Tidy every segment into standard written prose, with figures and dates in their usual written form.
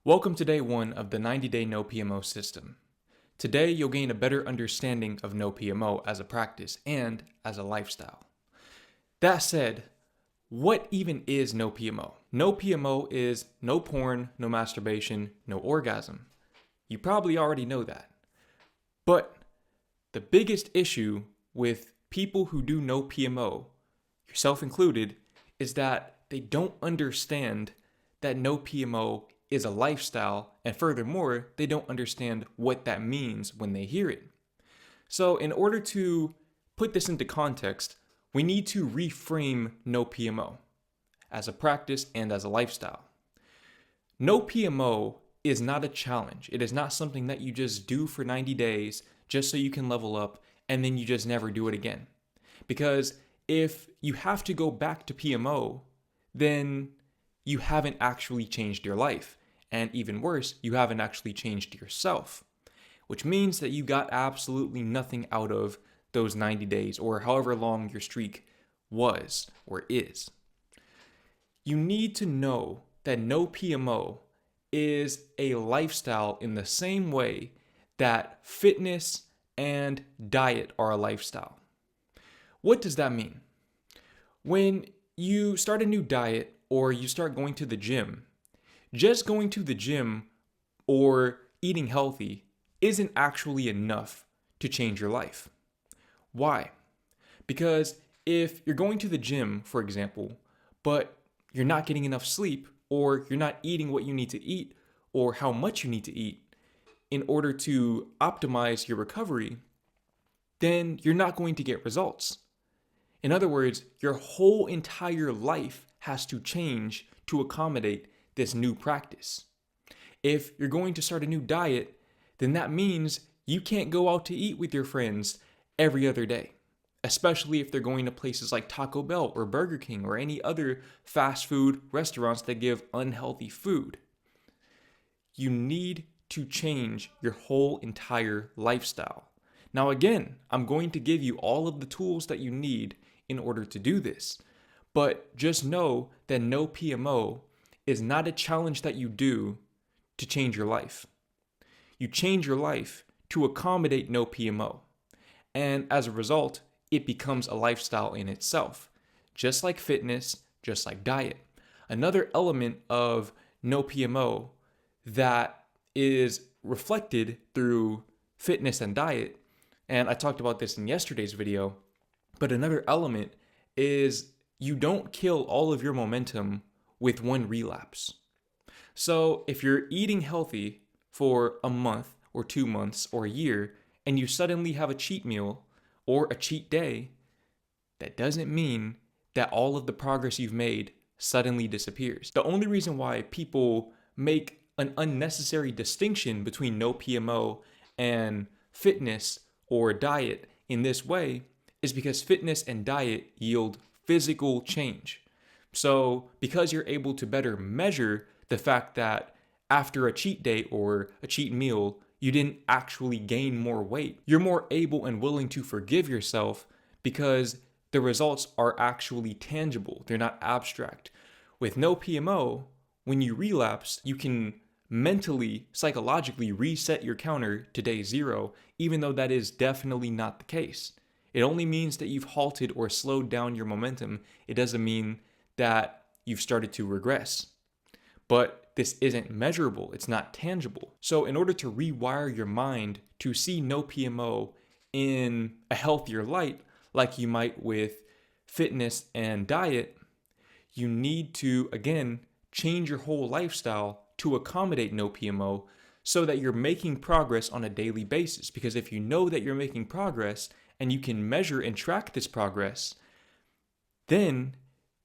Welcome to day 1 of the 90-day No PMO system. Today, you'll gain a better understanding of No PMO as a practice and as a lifestyle. That said, what even is No PMO? No PMO is no porn, no masturbation, no orgasm. You probably already know that. But the biggest issue with people who do No PMO, yourself included, is that they don't understand that No PMO is a lifestyle, and furthermore, they don't understand what that means when they hear it. So in order to put this into context, we need to reframe No PMO as a practice and as a lifestyle. No PMO is not a challenge. It is not something that you just do for 90 days just so you can level up and then you just never do it again. Because if you have to go back to PMO, then you haven't actually changed your life. And even worse, you haven't actually changed yourself, which means that you got absolutely nothing out of those 90 days or however long your streak was or is. You need to know that No PMO is a lifestyle in the same way that fitness and diet are a lifestyle. What does that mean? When you start a new diet or you start going to the gym, just going to the gym or eating healthy isn't actually enough to change your life. Why? Because if you're going to the gym, for example, but you're not getting enough sleep, or you're not eating what you need to eat, or how much you need to eat in order to optimize your recovery, then you're not going to get results. In other words, your whole entire life has to change to accommodate this new practice. If you're going to start a new diet, then that means you can't go out to eat with your friends every other day, especially if they're going to places like Taco Bell or Burger King or any other fast food restaurants that give unhealthy food. You need to change your whole entire lifestyle. Now again, I'm going to give you all of the tools that you need in order to do this, but just know that No PMO is not a challenge that you do to change your life. You change your life to accommodate No PMO. And as a result, it becomes a lifestyle in itself, just like fitness, just like diet. Another element of No PMO that is reflected through fitness and diet, and I talked about this in yesterday's video, but another element is you don't kill all of your momentum with one relapse. So if you're eating healthy for a month or 2 months or a year and you suddenly have a cheat meal or a cheat day, that doesn't mean that all of the progress you've made suddenly disappears. The only reason why people make an unnecessary distinction between No PMO and fitness or diet in this way is because fitness and diet yield physical change. So because you're able to better measure the fact that after a cheat day or a cheat meal, you didn't actually gain more weight, you're more able and willing to forgive yourself because the results are actually tangible. They're not abstract. With No PMO, when you relapse, you can mentally, psychologically reset your counter to day 0, even though that is definitely not the case. It only means that you've halted or slowed down your momentum. It doesn't mean that you've started to regress. But this isn't measurable, it's not tangible. So in order to rewire your mind to see No PMO in a healthier light, like you might with fitness and diet, you need to, again, change your whole lifestyle to accommodate No PMO so that you're making progress on a daily basis. Because if you know that you're making progress and you can measure and track this progress, then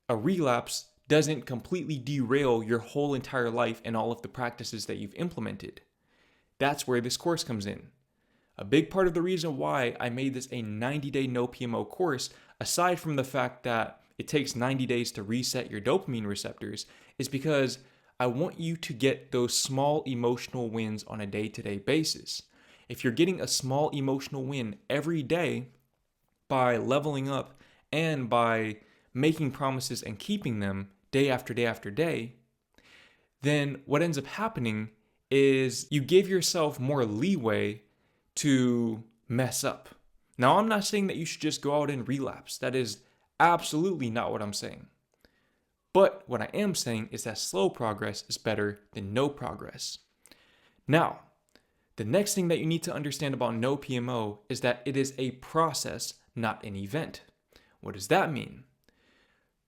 a relapse doesn't completely derail your whole entire life and all of the practices that you've implemented. That's where this course comes in. A big part of the reason why I made this a 90-day No PMO course, aside from the fact that it takes 90 days to reset your dopamine receptors, is because I want you to get those small emotional wins on a day-to-day basis. If you're getting a small emotional win every day by leveling up and by making promises and keeping them day after day after day, then what ends up happening is you give yourself more leeway to mess up. Now, I'm not saying that you should just go out and relapse. That is absolutely not what I'm saying. But what I am saying is that slow progress is better than no progress. Now, the next thing that you need to understand about no PMO is that it is a process, not an event. What does that mean?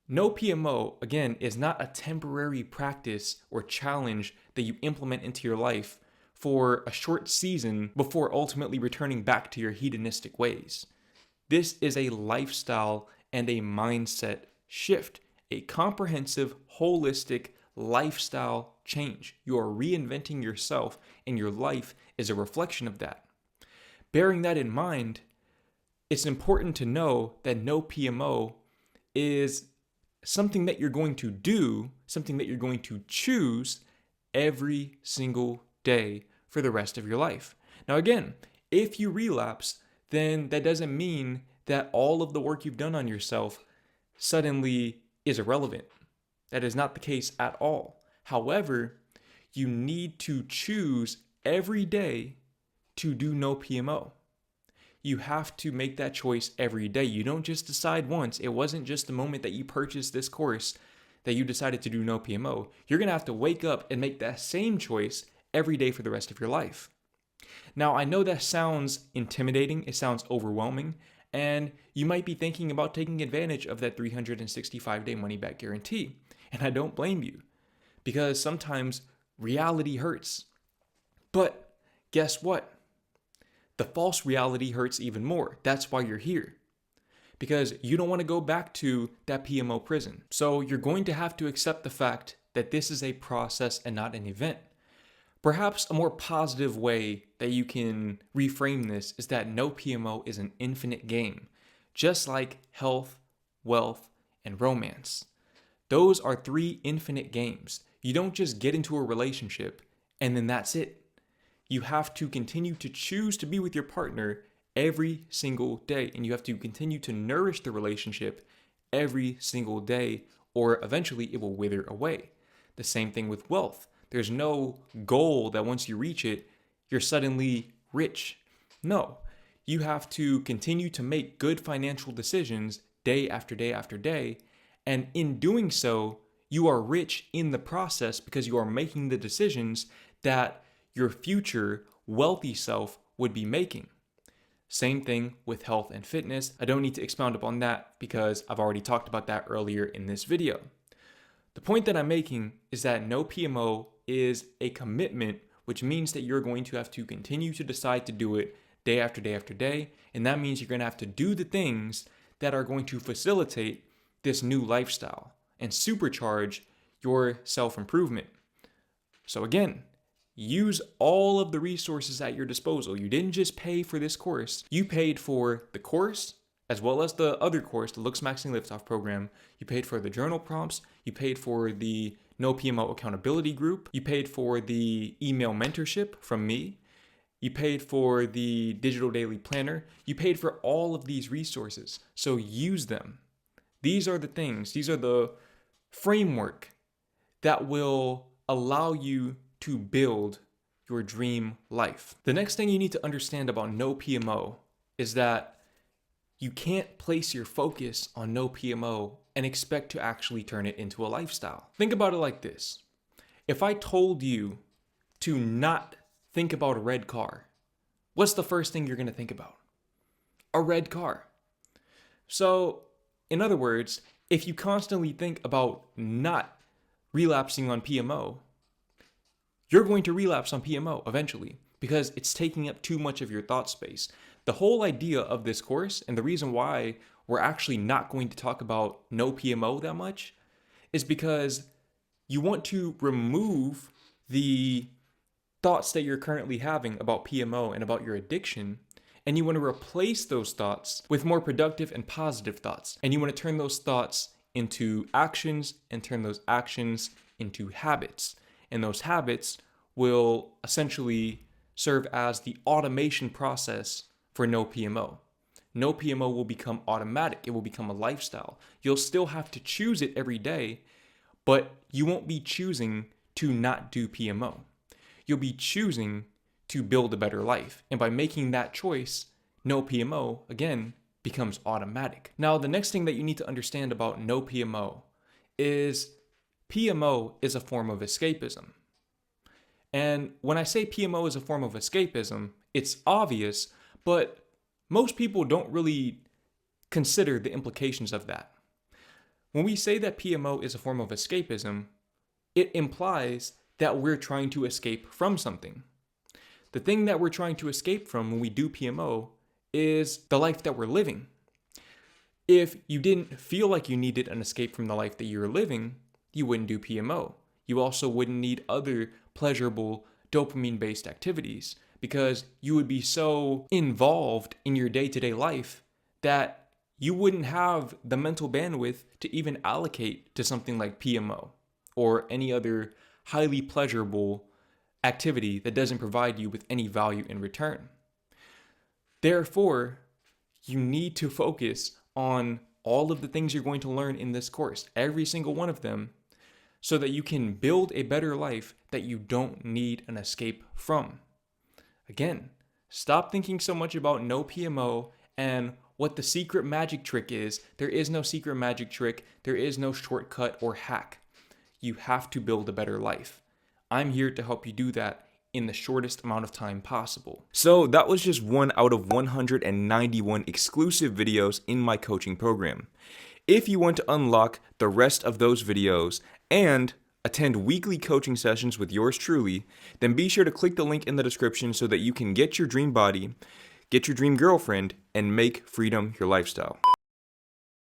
No PMO, again, is not a temporary practice or challenge that you implement into your life for a short season before ultimately returning back to your hedonistic ways. This is a lifestyle and a mindset shift, a comprehensive, holistic lifestyle change. You are reinventing yourself, and your life is a reflection of that. Bearing that in mind, it's important to know that no PMO is something that you're going to do, something that you're going to choose every single day for the rest of your life. Now, again, if you relapse, then that doesn't mean that all of the work you've done on yourself suddenly is irrelevant. That is not the case at all. However, you need to choose every day to do no PMO. You have to make that choice every day. You don't just decide once. It wasn't just the moment that you purchased this course that you decided to do no PMO. You're going to have to wake up and make that same choice every day for the rest of your life. Now, I know that sounds intimidating. It sounds overwhelming. And you might be thinking about taking advantage of that 365-day money-back guarantee. And I don't blame you, because sometimes reality hurts. But guess what? The false reality hurts even more. That's why you're here. Because you don't want to go back to that PMO prison. So you're going to have to accept the fact that this is a process and not an event. Perhaps a more positive way that you can reframe this is that no PMO is an infinite game, just like health, wealth, and romance. Those are 3 infinite games. You don't just get into a relationship and then that's it. You have to continue to choose to be with your partner every single day, and you have to continue to nourish the relationship every single day, or eventually it will wither away. The same thing with wealth. There's no goal that once you reach it, you're suddenly rich. No, you have to continue to make good financial decisions day after day after day, and in doing so, you are rich in the process because you are making the decisions that your future wealthy self would be making. Same thing with health and fitness. I don't need to expound upon that because I've already talked about that earlier in this video. The point that I'm making is that no PMO is a commitment, which means that you're going to have to continue to decide to do it day after day after day. And that means you're going to have to do the things that are going to facilitate this new lifestyle and supercharge your self-improvement. So again, use all of the resources at your disposal. You didn't just pay for this course. You paid for the course, as well as the other course, the Looks Maxing Liftoff program. You paid for the journal prompts. You paid for the No PMO accountability group. You paid for the email mentorship from me. You paid for the digital daily planner. You paid for all of these resources. So use them. These are the things, these are the framework that will allow you to build your dream life. The next thing you need to understand about no PMO is that you can't place your focus on no PMO and expect to actually turn it into a lifestyle. Think about it like this. If I told you to not think about a red car, what's the first thing you're going to think about? A red car. So, in other words, if you constantly think about not relapsing on PMO, you're going to relapse on PMO eventually because it's taking up too much of your thought space. The whole idea of this course, and the reason why we're actually not going to talk about no PMO that much, is because you want to remove the thoughts that you're currently having about PMO and about your addiction, and you want to replace those thoughts with more productive and positive thoughts. And you want to turn those thoughts into actions and turn those actions into habits. And those habits will essentially serve as the automation process for no PMO. No PMO will become automatic. It will become a lifestyle. You'll still have to choose it every day, but you won't be choosing to not do PMO. You'll be choosing to build a better life. And by making that choice, no PMO, again, becomes automatic. Now, the next thing that you need to understand about no PMO is a form of escapism. And when I say PMO is a form of escapism, it's obvious, but most people don't really consider the implications of that. When we say that PMO is a form of escapism, it implies that we're trying to escape from something. The thing that we're trying to escape from when we do PMO is the life that we're living. If you didn't feel like you needed an escape from the life that you're living, you wouldn't do PMO. You also wouldn't need other pleasurable dopamine-based activities because you would be so involved in your day-to-day life that you wouldn't have the mental bandwidth to even allocate to something like PMO or any other highly pleasurable activity that doesn't provide you with any value in return. Therefore, you need to focus on all of the things you're going to learn in this course, every single one of them, so that you can build a better life that you don't need an escape from. Again, stop thinking so much about no PMO and what the secret magic trick is. There is no secret magic trick. There is no shortcut or hack. You have to build a better life. I'm here to help you do that in the shortest amount of time possible. So that was just one out of 191 exclusive videos in my coaching program. If you want to unlock the rest of those videos and attend weekly coaching sessions with yours truly, then be sure to click the link in the description so that you can get your dream body, get your dream girlfriend, and make freedom your lifestyle.